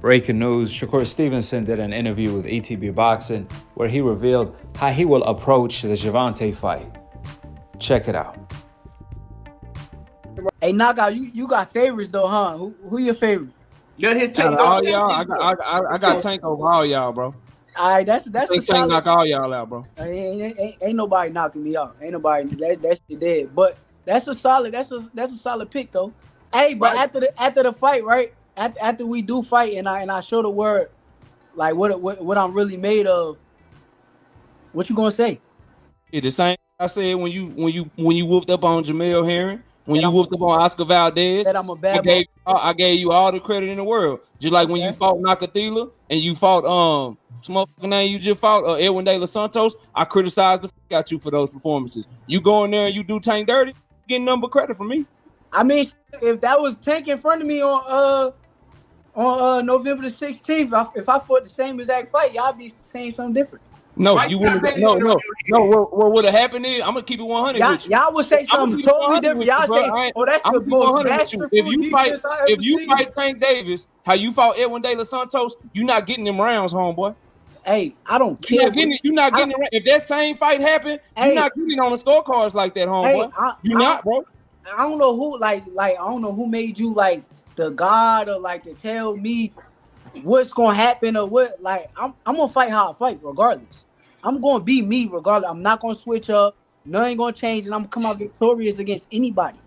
Breaking news, Shakur Stevenson did an interview with ETB Boxing where he revealed how he will approach the Gervonta fight. Check it out. Hey, Knockout, you got favorites though, huh? Who your favorite? Let him take all y'all. I got Tank over all y'all, bro. All right, that's Tank knock all y'all out, bro. Ain't nobody knocking me out. Ain't nobody that shit dead. But that's a solid pick though. Hey, but right. after the fight, right? After we do fight and I show the word like what I'm really made of, what you gonna say? Yeah, the same I said when you whooped up on Jamel Herring, when you whooped up on Oscar Valdez. That I'm a bad I gave you all the credit in the world. Just like when you fought Nakathila and you fought smoking name you just fought Edwin de Los Santos, I criticized the fuck out you for those performances. You go in there and you do Tank dirty, getting number credit from me. I mean, if that was Tank in front of me on November the 16th, if I fought the same exact fight, y'all be saying something different. No, you wouldn't. No. What would have happened is I'm gonna keep it 100 with you. Y'all would say something totally different. Y'all say, "Oh, that's the most masterful defense I ever seen." If you fight Tank Davis, how you fought Edwin de Los Santos, you're not getting them rounds, homeboy. Hey, I don't care. You're not getting it. If that same fight happened, you're not getting it on the scorecards like that, homeboy. You're not, bro. I don't know who I don't know who made you like the god or like to tell me what's gonna happen or what. Like I'm gonna fight how I fight regardless. I'm gonna be me regardless. I'm not gonna switch up. Nothing gonna change, and I'm gonna come out victorious against anybody.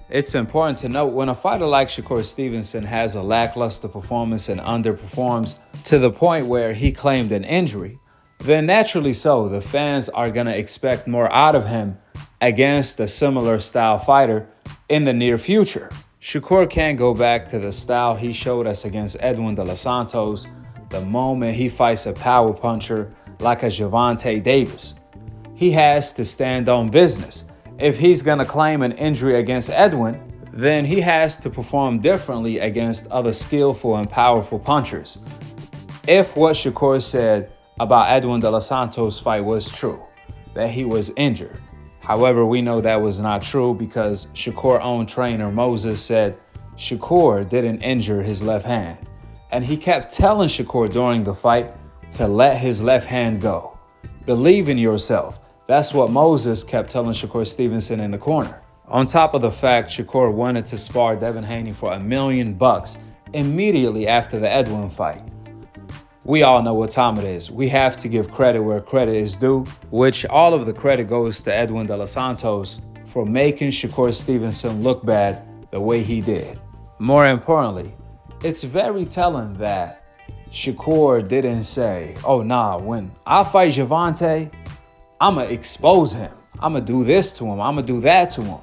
It's important to note when a fighter like Shakur Stevenson has a lackluster performance and underperforms to the point where he claimed an injury, then naturally so, the fans are gonna expect more out of him against a similar style fighter in the near future. Shakur can't go back to the style he showed us against Edwin de Los Santos the moment he fights a power puncher like a Gervonta Davis. He has to stand on business. If he's gonna claim an injury against Edwin, then he has to perform differently against other skillful and powerful punchers. If what Shakur said about Edwin de Los Santos' fight was true, that he was injured. However, we know that was not true because Shakur's own trainer Moses said Shakur didn't injure his left hand. And he kept telling Shakur during the fight to let his left hand go. Believe in yourself. That's what Moses kept telling Shakur Stevenson in the corner. On top of the fact Shakur wanted to spar Devin Haney for $1 million immediately after the Edwin fight. We all know what time it is. We have to give credit where credit is due, which all of the credit goes to Edwin de Los Santos for making Shakur Stevenson look bad the way he did. More importantly, it's very telling that Shakur didn't say, "Oh nah, when I fight Gervonta, I'ma expose him. I'ma do this to him. I'ma do that to him."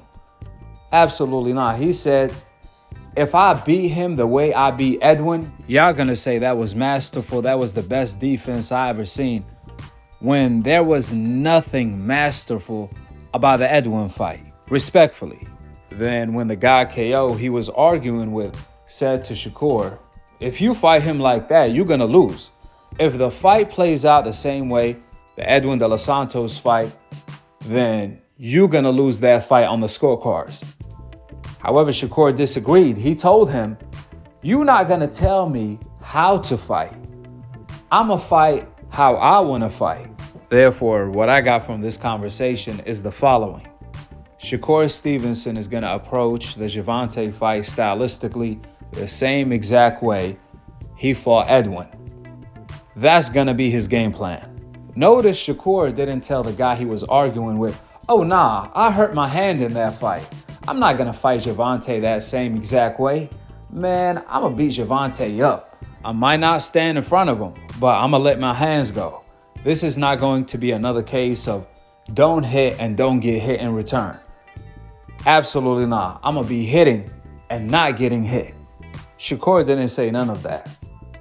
Absolutely not. He said, if I beat him the way I beat Edwin, y'all gonna say that was masterful. That was the best defense I ever seen. When there was nothing masterful about the Edwin fight, respectfully. Then when the guy KO he was arguing with said to Shakur, if you fight him like that, you're gonna lose. If the fight plays out the same way the Edwin de Los Santos fight, then you're gonna lose that fight on the scorecards. However, Shakur disagreed. He told him, you're not gonna tell me how to fight. I'ma fight how I wanna fight. Therefore, what I got from this conversation is the following. Shakur Stevenson is gonna approach the Gervonta fight stylistically the same exact way he fought Edwin. That's gonna be his game plan. Notice Shakur didn't tell the guy he was arguing with, "Oh nah, I hurt my hand in that fight. I'm not gonna fight Gervonta that same exact way. Man, I'ma beat Gervonta up. I might not stand in front of him, but I'ma let my hands go." This is not going to be another case of don't hit and don't get hit in return. Absolutely not. I'ma be hitting and not getting hit. Shakur didn't say none of that.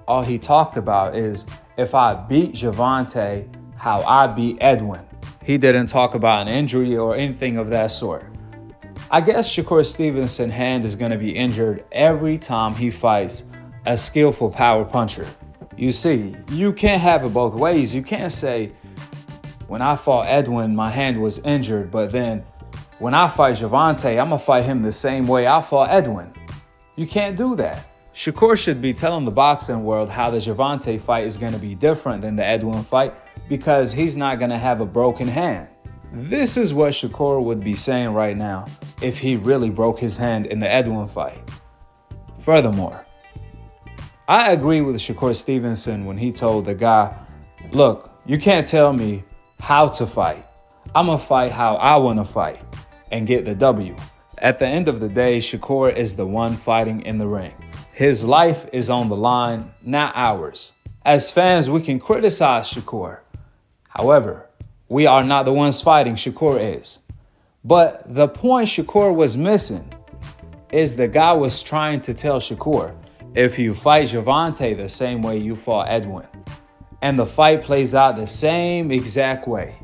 All he talked about is if I beat Gervonta how I beat Edwin. He didn't talk about an injury or anything of that sort. I guess Shakur Stevenson's hand is going to be injured every time he fights a skillful power puncher. You see, you can't have it both ways. You can't say, when I fought Edwin, my hand was injured, but then when I fight Gervonta, I'm going to fight him the same way I fought Edwin. You can't do that. Shakur should be telling the boxing world how the Gervonta fight is going to be different than the Edwin fight because he's not going to have a broken hand. This is what Shakur would be saying right now if he really broke his hand in the Edwin fight. Furthermore, I agree with Shakur Stevenson when he told the guy, look, you can't tell me how to fight. I'm going to fight how I want to fight and get the W. At the end of the day, Shakur is the one fighting in the ring. His life is on the line, not ours. As fans, we can criticize Shakur. However, we are not the ones fighting, Shakur is. But the point Shakur was missing is the guy was trying to tell Shakur, if you fight Gervonta the same way you fought Edwin, and the fight plays out the same exact way,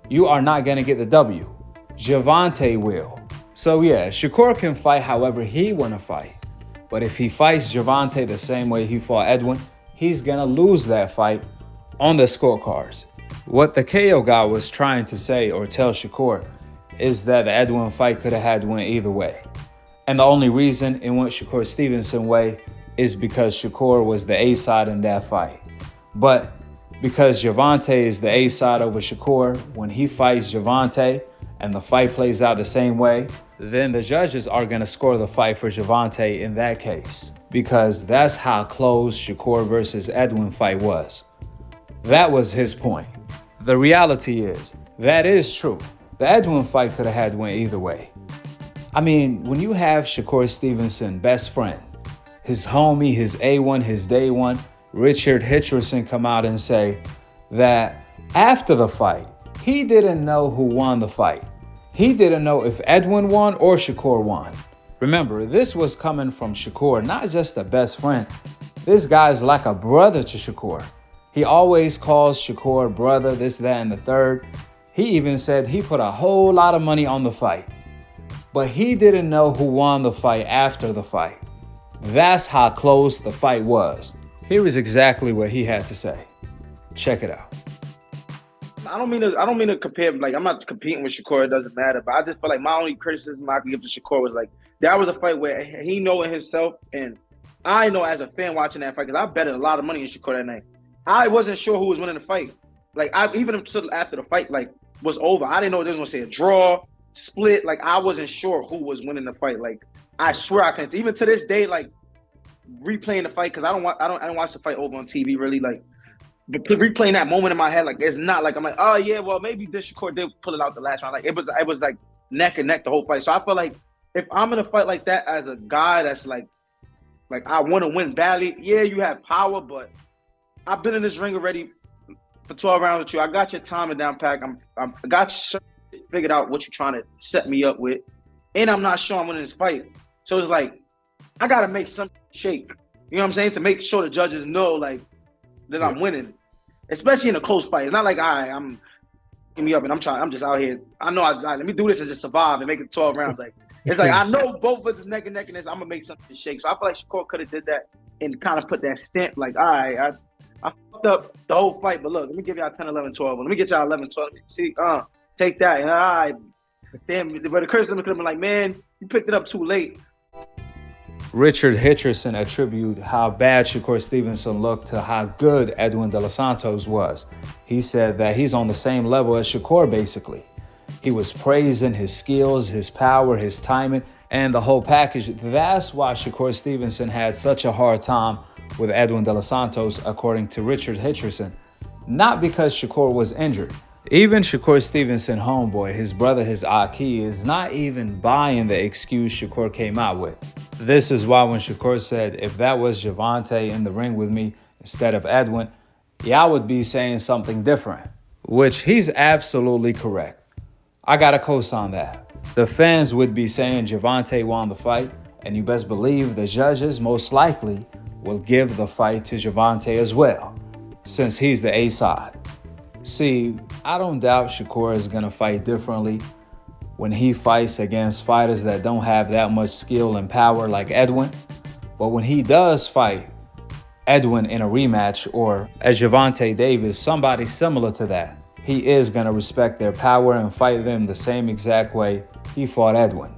you are not going to get the W. Gervonta will. So yeah, Shakur can fight however he want to fight. But if he fights Gervonta the same way he fought Edwin, he's going to lose that fight on the scorecards. What the KO guy was trying to say or tell Shakur is that the Edwin fight could have had went either way. And the only reason it went Shakur Stevenson way is because Shakur was the A side in that fight. But because Gervonta is the A side over Shakur, when he fights Gervonta and the fight plays out the same way, then the judges are going to score the fight for Gervonta in that case. Because that's how close Shakur versus Edwin fight was. That was his point. The reality is, that is true. The Edwin fight could have had went either way. I mean, when you have Shakur Stevenson, best friend, his homie, his A1, his day one, Richard Hitcherson come out and say that after the fight, he didn't know who won the fight. He didn't know if Edwin won or Shakur won. Remember, this was coming from Shakur, not just a best friend. This guy's like a brother to Shakur. He always calls Shakur brother, this, that, and the third. He even said he put a whole lot of money on the fight. But he didn't know who won the fight after the fight. That's how close the fight was. Here is exactly what he had to say. Check it out. I don't mean to compare. Like, I'm not competing with Shakur. It doesn't matter. But I just feel like my only criticism I can give to Shakur was like that was a fight where he know it himself, and I know as a fan watching that fight because I betted a lot of money in Shakur that night. I wasn't sure who was winning the fight. Like even until after the fight like was over, I didn't know they was gonna say a draw, split. Like I wasn't sure who was winning the fight. Like I swear I couldn't. Even to this day, like replaying the fight because I don't watch the fight over on TV really. Like replaying that moment in my head, like it's not like I'm like, oh yeah, well maybe this Shakur did pull it out the last round. Like it was like neck and neck the whole fight. So I feel like if I'm in a fight like that as a guy that's like I want to win badly, yeah, you have power, but I've been in this ring already for 12 rounds with you. I got your timing down pack. I got you figured out what you're trying to set me up with, and I'm not sure I'm winning this fight. So it's like I gotta make some shake. You know what I'm saying? To make sure the judges know like that I'm winning, especially in a close fight. It's not like I'm getting me up and I'm just out here. I know let me do this and just survive and make it 12 rounds. Like it's like I know both of us is neck and neck in this. I'm gonna make something shake. So I feel like Shakur could have did that and kind of put that stamp. Like all right, I fucked up the whole fight, but look, let me give y'all 10, 11, 12. Let me get y'all 11, 12. See, take that. And all right, damn. But the criticism could have been like, man, you picked it up too late. Richard Hitcherson attributed how bad Shakur Stevenson looked to how good Edwin de Los Santos was. He said that he's on the same level as Shakur, basically. He was praising his skills, his power, his timing, and the whole package. That's why Shakur Stevenson had such a hard time with Edwin de Los Santos, according to Richard Hitcherson. Not because Shakur was injured. Even Shakur Stevenson homeboy, his brother, his Akhi, is not even buying the excuse Shakur came out with. This is why when Shakur said, if that was Gervonta in the ring with me instead of Edwin, yeah, I would be saying something different. Which he's absolutely correct. I gotta co-sign that. The fans would be saying Gervonta won the fight, and you best believe the judges most likely will give the fight to Gervonta as well, since he's the A side. See, I don't doubt Shakur is gonna fight differently when he fights against fighters that don't have that much skill and power like Edwin. But when he does fight Edwin in a rematch, or as Gervonta Davis, somebody similar to that, he is gonna respect their power and fight them the same exact way he fought Edwin.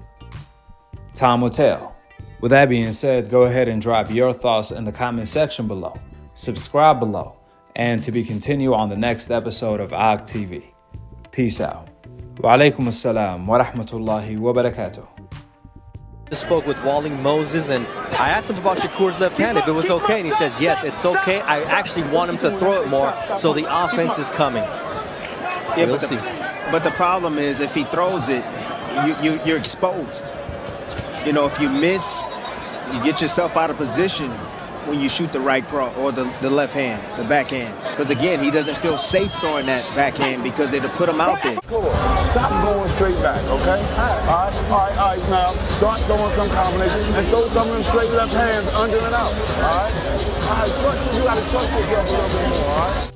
Time will tell. With that being said, go ahead and drop your thoughts in the comment section below. Subscribe below, and to be continued on the next episode of Akhi TV. Peace out. Wa alaikum assalam wa rahmatullahi wa barakatuh. I spoke with Walling Moses, and I asked him about Shakur's left hand, if it was okay, and he says, yes, it's okay. I actually want him to throw it more, so the offense is coming. Yeah, we'll see. But the problem is, if he throws it, you're exposed. You know, if you miss, you get yourself out of position when you shoot the right or the left hand, the backhand. Because again, he doesn't feel safe throwing that backhand because it'll put him out there. Stop going straight back, okay? All right, now start throwing some combinations and throw some of them straight left hands under and out, all right? Trust you gotta trust yourself a little bit more, all right?